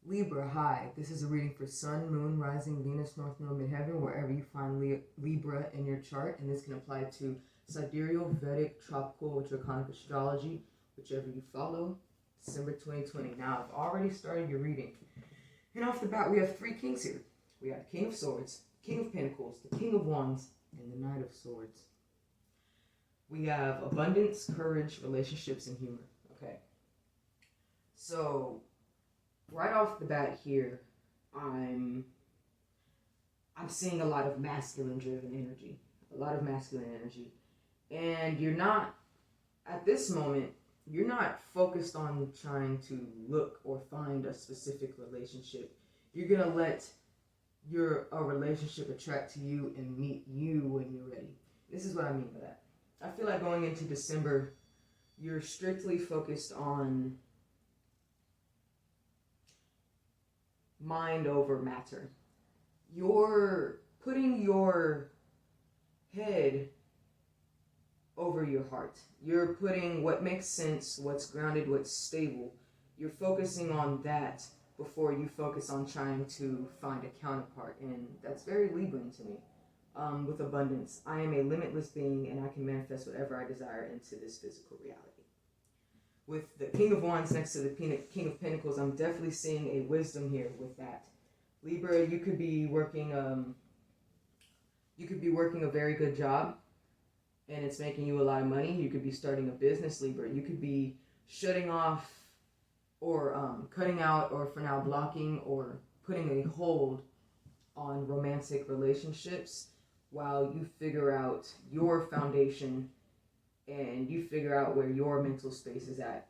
Libra, hi. This is a reading for Sun, Moon, Rising, Venus, North Node, Midheaven, wherever you find Libra in your chart. And this can apply to sidereal, Vedic, tropical, or draconic astrology, whichever you follow. December 2020. Now, I've already started your reading. And off the bat, we have three kings here. We have the King of Swords, King of Pentacles, the King of Wands, and the Knight of Swords. We have abundance, courage, relationships, and humor. Okay. So, right off the bat here, I'm seeing a lot of masculine driven energy. A lot of masculine energy. And you're not, at this moment, you're not focused on trying to look or find a specific relationship. You're going to let a relationship attract to you and meet you when you're ready. This is what I mean by that. I feel like going into December, you're strictly focused on mind over matter. You're putting your head over your heart. You're putting what makes sense, what's grounded, what's stable. You're focusing on that before you focus on trying to find a counterpart. And that's very Libran to me. With abundance, I am a limitless being and I can manifest whatever I desire into this physical reality. With the King of Wands next to the King of Pentacles, I'm definitely seeing a wisdom here with that. Libra, you could be working a very good job and it's making you a lot of money. You could be starting a business, Libra. You could be shutting off or cutting out, or for now blocking or putting a hold on romantic relationships while you figure out your foundation and you figure out where your mental space is at.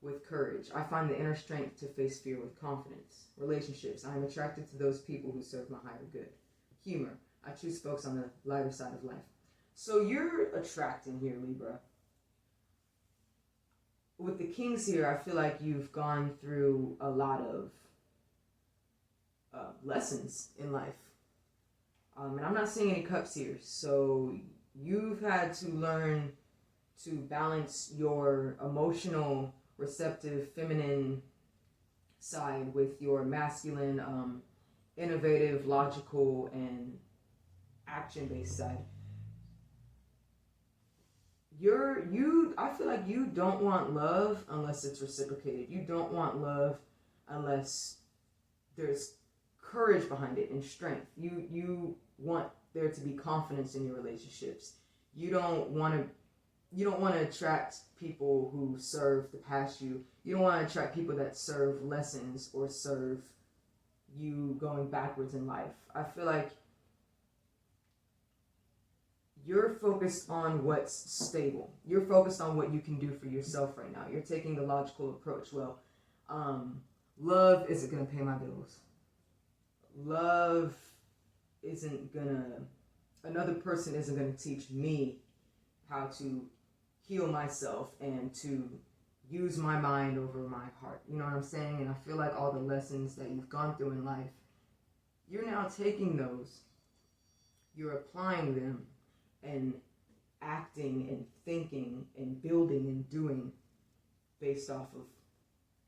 With courage, I find the inner strength to face fear with confidence. Relationships, I am attracted to those people who serve my higher good. Humor, I choose folks on the lighter side of life. So you're attracting here, Libra. With the kings here, I feel like you've gone through a lot of lessons in life. And I'm not seeing any cups here. So you've had to learn to balance your emotional, receptive, feminine side with your masculine, innovative, logical, and action-based side. I feel like you don't want love unless it's reciprocated. You don't want love unless there's courage behind it and strength. You want there to be confidence in your relationships. You don't want to attract people who serve to pass you. You don't want to attract people that serve lessons or serve you going backwards in life. I feel like you're focused on what's stable. You're focused on what you can do for yourself right now. You're taking the logical approach. Well, love isn't going to pay my bills. Love another person isn't going to teach me how to heal myself and to use my mind over my heart. You know what I'm saying? And I feel like all the lessons that you've gone through in life, you're now taking those, you're applying them, and acting and thinking and building and doing based off of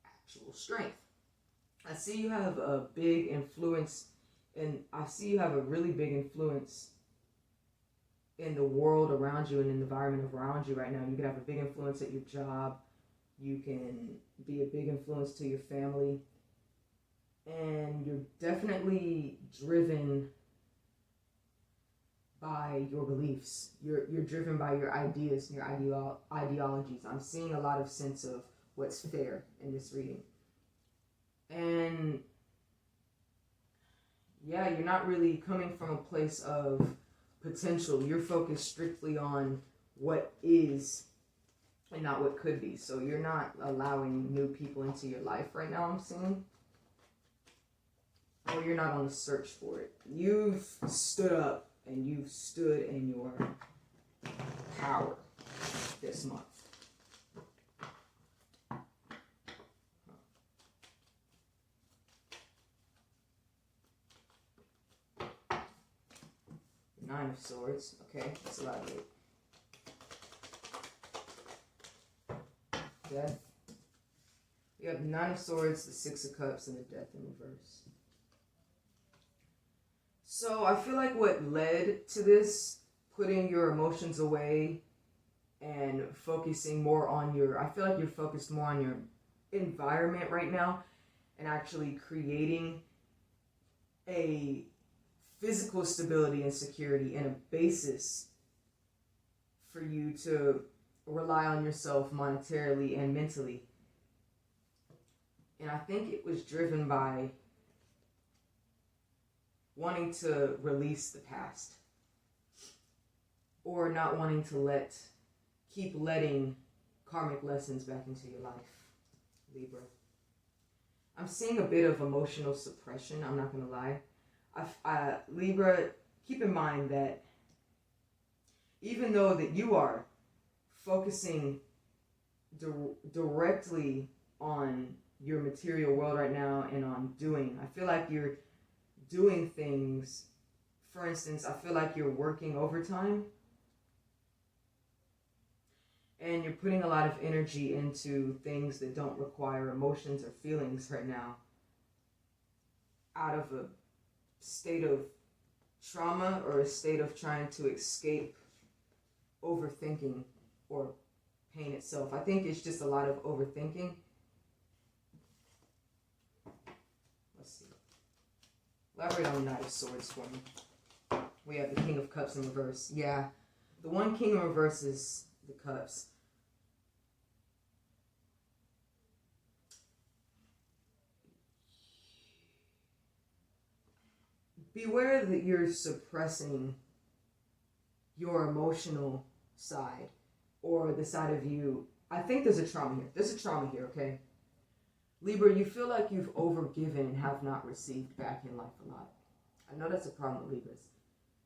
actual strength. I see you have a big influence, and I see you have a really big influence in the world around you and in the environment around you right now. You can have a big influence at your job. You can be a big influence to your family. And you're definitely driven by your beliefs. You're driven by your ideas and your ideologies. I'm seeing a lot of sense of what's fair in this reading. And yeah, you're not really coming from a place of potential. You're focused strictly on what is and not what could be. So you're not allowing new people into your life right now, I'm seeing. Or you're not on the search for it. You've stood up and you've stood in your power this month. Nine of Swords. Okay, let's elaborate. Death. We have the Nine of Swords, the Six of Cups, and the Death in reverse. So I feel like what led to this, putting your emotions away and focusing more on I feel like you're focused more on your environment right now and actually creating a physical stability and security and a basis for you to rely on yourself monetarily and mentally. And I think it was driven by wanting to release the past or not wanting to keep letting karmic lessons back into your life, Libra. I'm seeing a bit of emotional suppression, I'm not going to lie. Libra, keep in mind that even though that you are focusing directly on your material world right now and on doing, I feel like you're doing things. For instance, I feel like you're working overtime and you're putting a lot of energy into things that don't require emotions or feelings right now out of a state of trauma or a state of trying to escape overthinking or pain itself. I think it's just a lot of overthinking. Let's see. Elaborate on the Knight of Swords for me. We have the King of Cups in reverse. Yeah, the one King in reverse is the Cups. Beware that you're suppressing your emotional side or the side of you. I think there's a trauma here. There's a trauma here, okay? Libra, you feel like you've overgiven and have not received back in life a lot. I know that's a problem with Libras.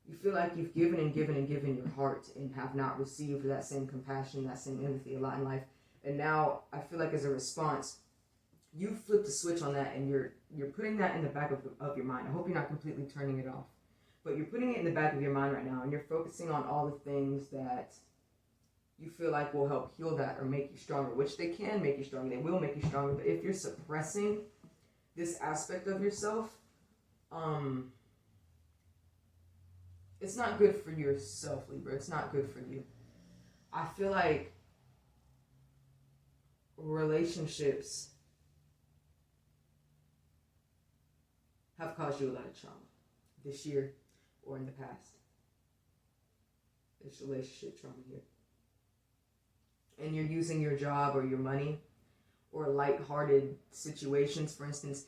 You feel like you've given and given and given your heart and have not received that same compassion, that same empathy a lot in life. And now I feel like as a response, you flipped a switch on that and you're putting that in the back of your mind. I hope you're not completely turning it off. But you're putting it in the back of your mind right now and you're focusing on all the things that you feel like will help heal that or make you stronger, which they can make you stronger. They will make you stronger. But if you're suppressing this aspect of yourself, it's not good for yourself, Libra. It's not good for you. I feel like relationships have caused you a lot of trauma this year or in the past. There's relationship trauma here. And you're using your job or your money or lighthearted situations. For instance,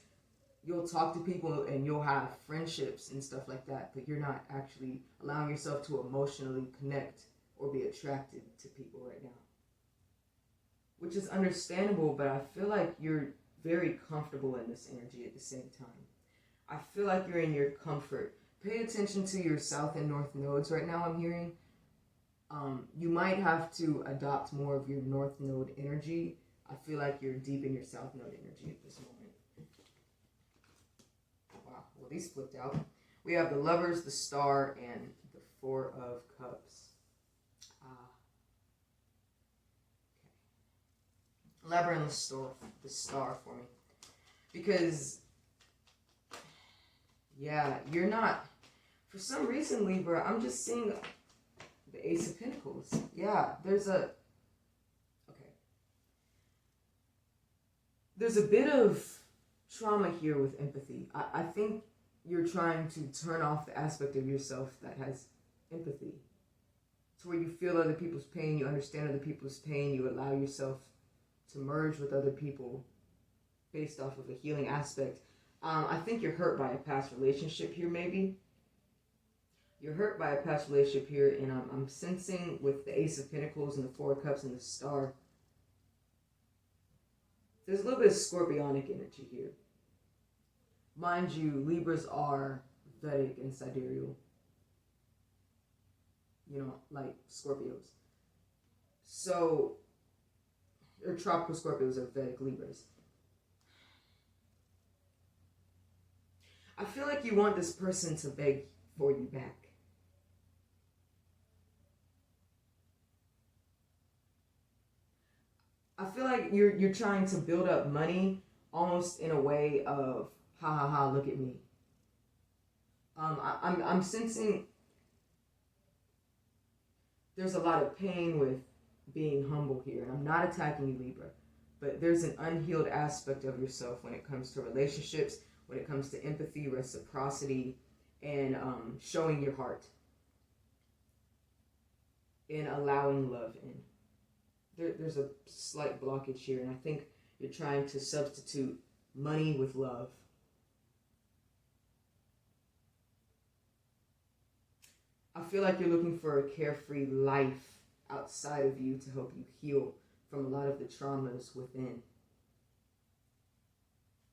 you'll talk to people and you'll have friendships and stuff like that, but you're not actually allowing yourself to emotionally connect or be attracted to people right now. Which is understandable, but I feel like you're very comfortable in this energy at the same time. I feel like you're in your comfort. Pay attention to your south and north nodes right now, I'm hearing. You might have to adopt more of your north node energy. I feel like you're deep in your south node energy at this moment. Wow, well, these flipped out. We have the Lovers, the Star, and the Four of Cups. Okay. Elaborate on the star for me. Because, yeah, you're not, for some reason, Libra, I'm just seeing the Ace of Pentacles. Yeah, there's a bit of trauma here with empathy. I think you're trying to turn off the aspect of yourself that has empathy. To where you feel other people's pain, you understand other people's pain, you allow yourself to merge with other people based off of a healing aspect. I think you're hurt by a past relationship here, maybe. You're hurt by a past relationship here, and I'm sensing with the Ace of Pentacles and the Four of Cups and the Star, there's a little bit of scorpionic energy here. Mind you, Libras are Vedic and sidereal. You know, like Scorpios. So, or tropical Scorpios are Vedic Libras. I feel like you want this person to beg for you back. I feel like you're trying to build up money almost in a way of ha ha ha, look at me. I'm sensing there's a lot of pain with being humble here, and I'm not attacking you, Libra, but there's an unhealed aspect of yourself when it comes to relationships, when it comes to empathy, reciprocity, and showing your heart and allowing love in. There's a slight blockage here, and I think you're trying to substitute money with love. I feel like you're looking for a carefree life outside of you to help you heal from a lot of the traumas within.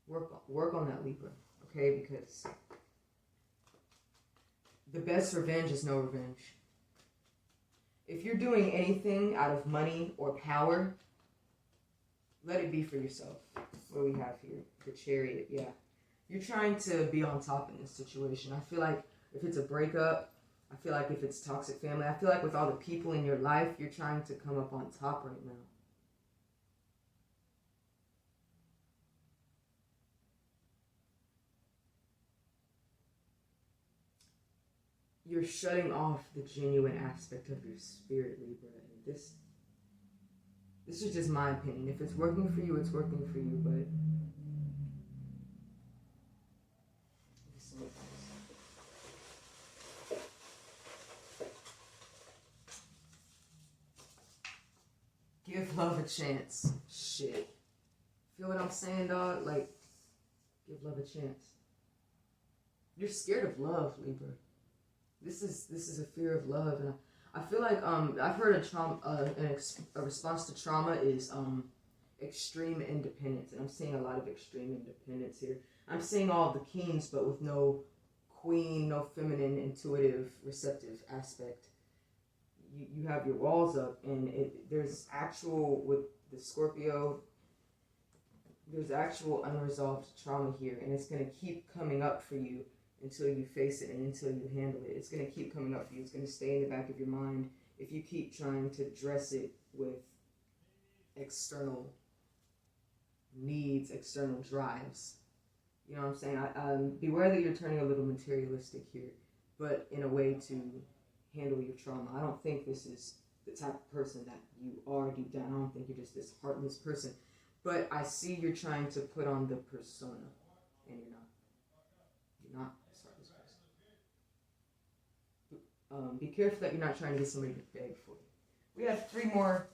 Work on that, Libra, okay? Because the best revenge is no revenge. If you're doing anything out of money or power, let it be for yourself. What do we have here? The Chariot, yeah. You're trying to be on top in this situation. I feel like if it's a breakup, I feel like if it's toxic family, I feel like with all the people in your life, you're trying to come up on top right now. You're shutting off the genuine aspect of your spirit, Libra. And this is just my opinion. If it's working for you, it's working for you, but give love a chance. Shit. Feel what I'm saying, dog? Like, give love a chance. You're scared of love, Libra. This is a fear of love, and I feel like I've heard a response to trauma is extreme independence, and I'm seeing a lot of extreme independence here. I'm seeing all of the kings, but with no queen, no feminine, intuitive, receptive aspect. You have your walls up, and there's actual, with the Scorpio, there's actual unresolved trauma here, and it's going to keep coming up for you until you face it and until you handle it. It's going to keep coming up for you. It's going to stay in the back of your mind if you keep trying to dress it with external needs, external drives. You know what I'm saying? Beware that you're turning a little materialistic here, but in a way to handle your trauma. I don't think this is the type of person that you are deep down. I don't think you're just this heartless person. But I see you're trying to put on the persona, and you're not. You're not this heartless person. Be careful that you're not trying to get somebody to beg for you. We have 3 more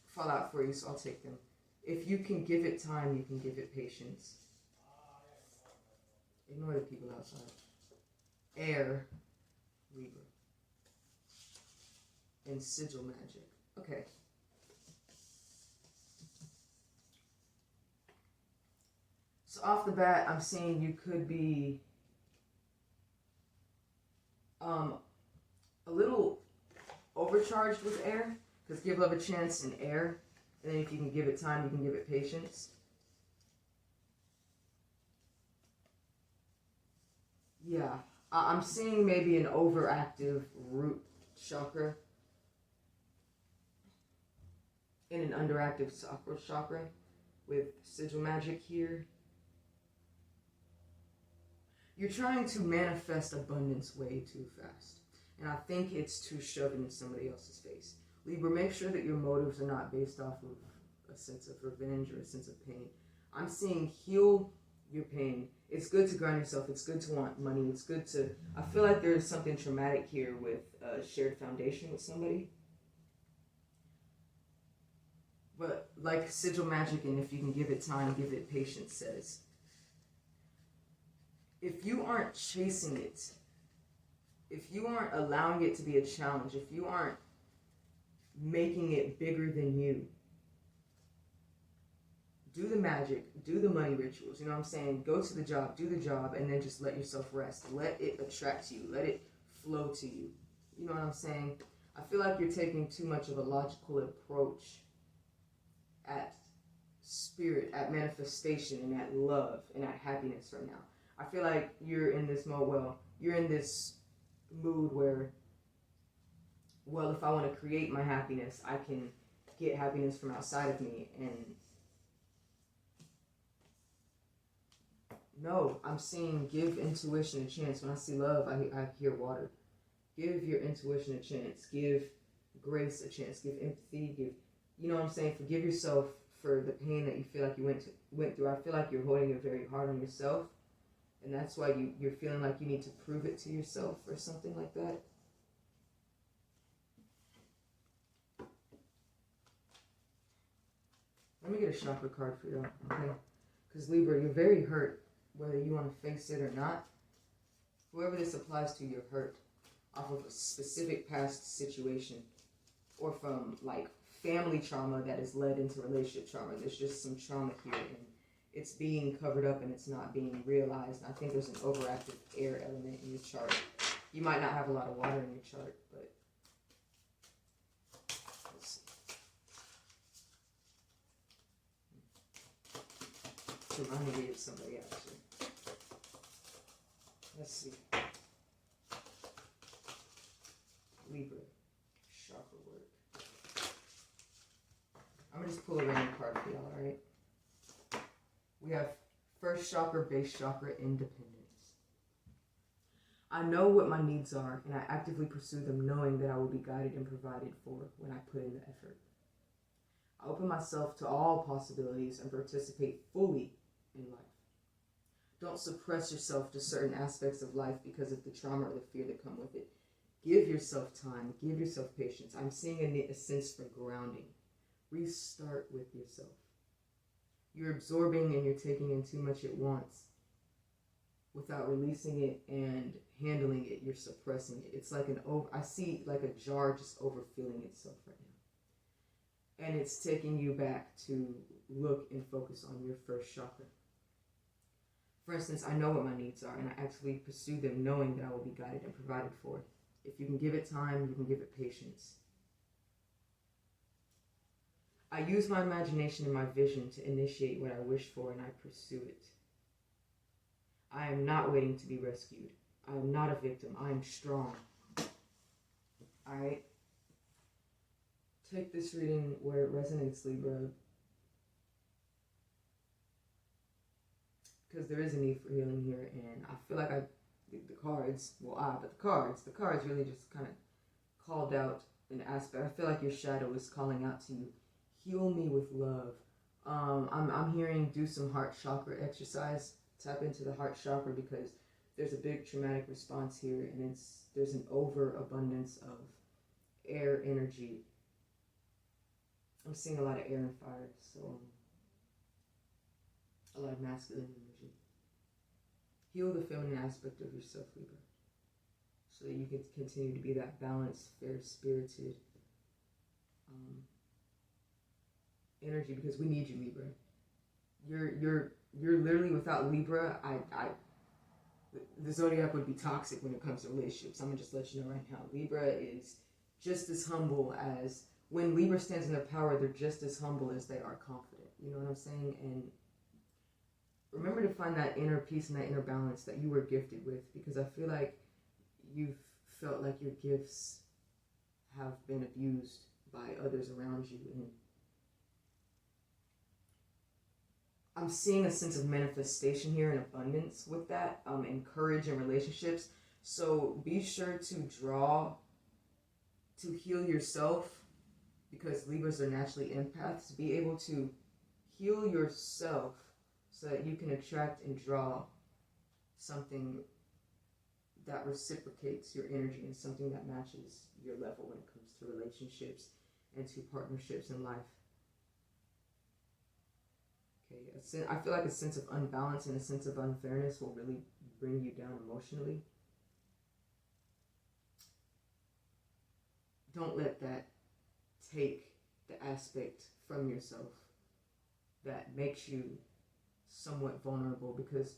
fall out for you, so I'll take them. If you can give it time, you can give it patience. Ignore the people outside. Air, Libra. And sigil magic. Okay. So off the bat, I'm seeing you could be a little overcharged with air, because give love a chance in air, and then if you can give it time, you can give it patience. Yeah, I'm seeing maybe an overactive root chakra and an underactive sacral chakra with sigil magic here. You're trying to manifest abundance way too fast. And I think it's too shoved in somebody else's face. Libra, make sure that your motives are not based off of a sense of revenge or a sense of pain. I'm seeing heal your pain. It's good to grind yourself. It's good to want money. It's good to... I feel like there's something traumatic here with a shared foundation with somebody. But like sigil magic, and if you can give it time, give it patience, says, if you aren't chasing it, if you aren't allowing it to be a challenge, if you aren't making it bigger than you, do the magic, do the money rituals, you know what I'm saying? Go to the job, do the job, and then just let yourself rest. Let it attract you. Let it flow to you. You know what I'm saying? I feel like you're taking too much of a logical approach at spirit, at manifestation, and at love, and at happiness right now. I feel like you're in this mode, you're in this mood where, if I want to create my happiness, I can get happiness from outside of me. And no, I'm saying give intuition a chance. When I see love, I hear water. Give your intuition a chance. Give grace a chance. Give empathy. Give, you know what I'm saying? Forgive yourself for the pain that you feel like you went through. I feel like you're holding it very hard on yourself. And that's why you're feeling like you need to prove it to yourself or something like that. Let me get a chakra card for you, okay? Because Libra, you're very hurt, whether you want to face it or not. Whoever this applies to, you're hurt off of a specific past situation or from like family trauma that has led into relationship trauma. There's just some trauma here and it's being covered up and it's not being realized. And I think there's an overactive air element in your chart. You might not have a lot of water in your chart, but let's see. It reminded me of somebody actually. Let's see. Libra, chakra work. I'm going to just pull a random card for y'all, alright? We have first chakra, base chakra, independence. I know what my needs are, and I actively pursue them knowing that I will be guided and provided for when I put in the effort. I open myself to all possibilities and participate fully in life. Don't suppress yourself to certain aspects of life because of the trauma or the fear that come with it. Give yourself time. Give yourself patience. I'm seeing a sense for grounding. Restart with yourself. You're absorbing and you're taking in too much at once. Without releasing it and handling it, you're suppressing it. It's like I see like a jar just overfilling itself right now. And it's taking you back to look and focus on your first chakra. For instance, I know what my needs are and I actively pursue them knowing that I will be guided and provided for. If you can give it time, you can give it patience. I use my imagination and my vision to initiate what I wish for and I pursue it. I am not waiting to be rescued. I am not a victim. I am strong. Alright? Take this reading where it resonates, Libra. Because there is a need for healing here and I feel like the cards really just kind of called out an aspect. I feel like your shadow is calling out to you. Heal me with love. I'm hearing do some heart chakra exercise. Tap into the heart chakra because there's a big traumatic response here and there's an overabundance of air energy. I'm seeing a lot of air and fire, so a lot of masculine energy. Heal the feminine aspect of yourself, Libra, so that you can continue to be that balanced, fair-spirited energy, because we need you, Libra. You're literally, without Libra, the zodiac would be toxic when it comes to relationships. I'm gonna just let you know right now. Libra is just as humble as, when Libra stands in their power, they're just as humble as they are confident. You know what I'm saying? And remember to find that inner peace and that inner balance that you were gifted with, because I feel like you've felt like your gifts have been abused by others around you. And I'm seeing a sense of manifestation here and abundance with that, and courage in relationships. So be sure to draw to heal yourself, because Libras are naturally empaths. Be able to heal yourself so that you can attract and draw something that reciprocates your energy and something that matches your level when it comes to relationships and to partnerships in life. Okay, I feel like a sense of unbalance and a sense of unfairness will really bring you down emotionally. Don't let that take the aspect from yourself that makes you somewhat vulnerable, because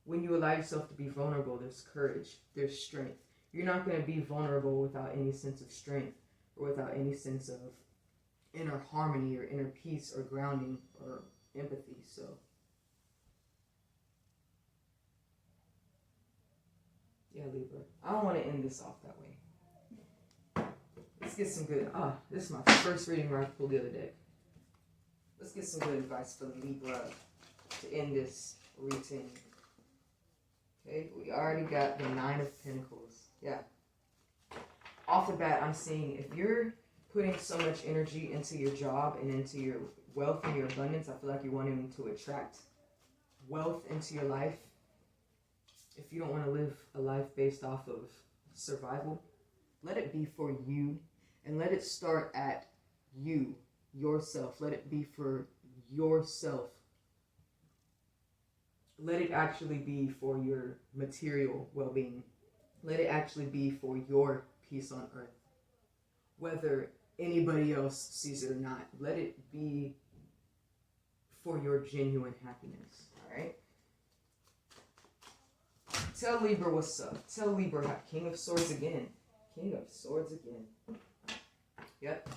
when you allow yourself to be vulnerable, there's courage, there's strength. You're not going to be vulnerable without any sense of strength or without any sense of inner harmony or inner peace or grounding or empathy. So yeah, Libra, I don't want to end this off that way. Let's get some good, this is my first reading where I pulled the other deck. Let's get some good advice for Libra to end this reading. Okay, we already got the 9 of Pentacles. Yeah. Off the bat, I'm seeing if you're putting so much energy into your job and into your wealth and your abundance, I feel like you're wanting to attract wealth into your life. If you don't want to live a life based off of survival, let it be for you, and let it start at you, yourself. Let it be for yourself. Let it actually be for your material well-being. Let it actually be for your peace on earth. Whether anybody else sees it or not, let it be for your genuine happiness. Alright? Tell Libra what's up. Tell Libra, King of Swords again. King of Swords again. Yep.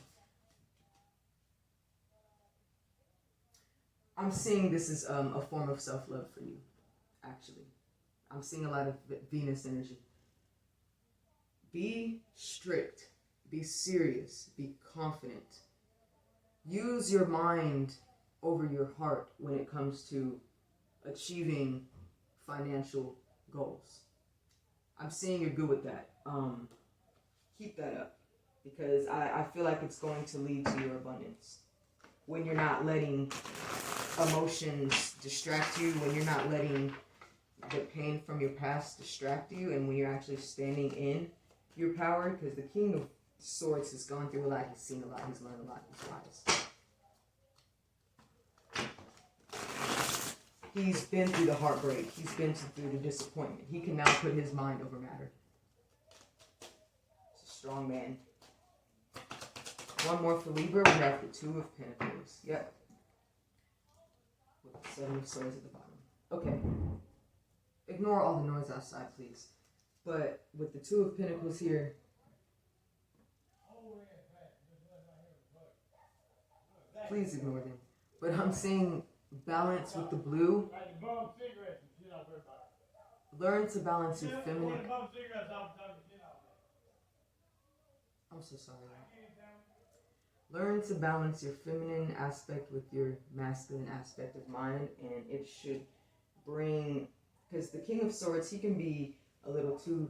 I'm seeing this is a form of self-love for you, actually. I'm seeing a lot of Venus energy. Be strict. Be serious. Be confident. Use your mind over your heart when it comes to achieving financial goals. I'm seeing you're good with that. Keep that up, because I feel like it's going to lead to your abundance. When you're not letting emotions distract you, when you're not letting the pain from your past distract you, and when you're actually standing in your power, because the King of Swords has gone through a lot, he's seen a lot, he's learned a lot, he's wise. He's been through the heartbreak, he's been through the disappointment. He can now put his mind over matter. He's a strong man. One more for Libra, we have the 2 of Pentacles. Yep. With the 7 of Swords at the bottom. Okay. Ignore all the noise outside, please. But with the 2 of Pentacles here, please ignore them. But I'm seeing balance with the blue. Learn to balance your feminine. I'm so sorry. Learn to balance your feminine aspect with your masculine aspect of mind, and it should bring, because the King of Swords, he can be a little too,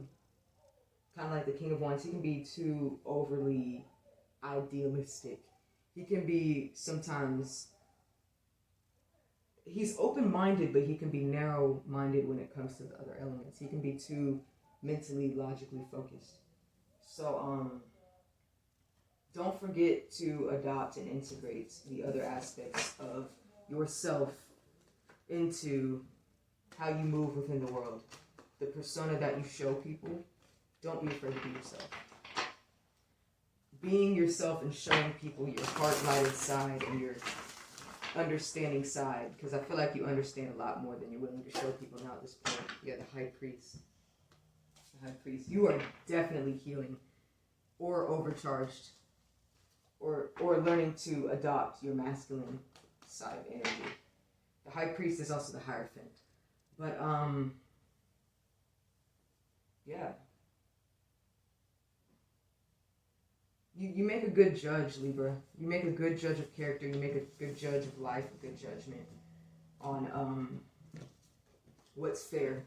kind of like the King of Wands, he can be too overly idealistic. He can be sometimes, he's open-minded, but he can be narrow-minded when it comes to the other elements. He can be too mentally, logically focused. So, don't forget to adopt and integrate the other aspects of yourself into how you move within the world. The persona that you show people, don't be afraid to be yourself. Being yourself and showing people your heart-lighted side and your understanding side, because I feel like you understand a lot more than you're willing to show people now at this point. Yeah, the High Priest. The High Priest. You are definitely healing or overcharged, or learning to adopt your masculine side of energy. The High Priest is also the Hierophant. But, yeah. You make a good judge, Libra. You make a good judge of character. You make a good judge of life, a good judgment on what's fair.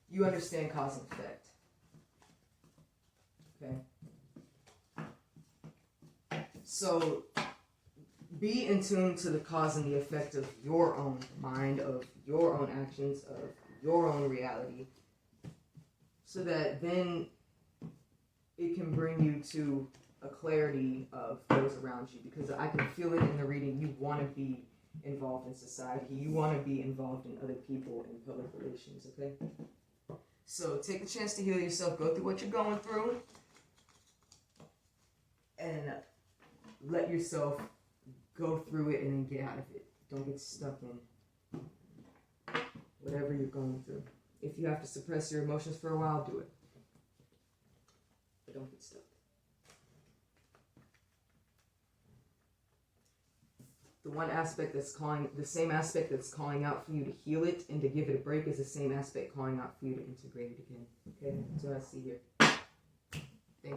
You understand cause and effect. Okay? So, be in tune to the cause and the effect of your own mind, of your own actions, of your own reality, so that then it can bring you to a clarity of those around you, because I can feel it in the reading. You want to be involved in society. You want to be involved in other people in public relations, okay? So take a chance to heal yourself. Go through what you're going through. And let yourself go through it and then get out of it. Don't get stuck in whatever you're going through. If you have to suppress your emotions for a while, do it. But don't get stuck. The one aspect that's calling, the same aspect that's calling out for you to heal it and to give it a break is the same aspect calling out for you to integrate it again. Okay, that's what I see here.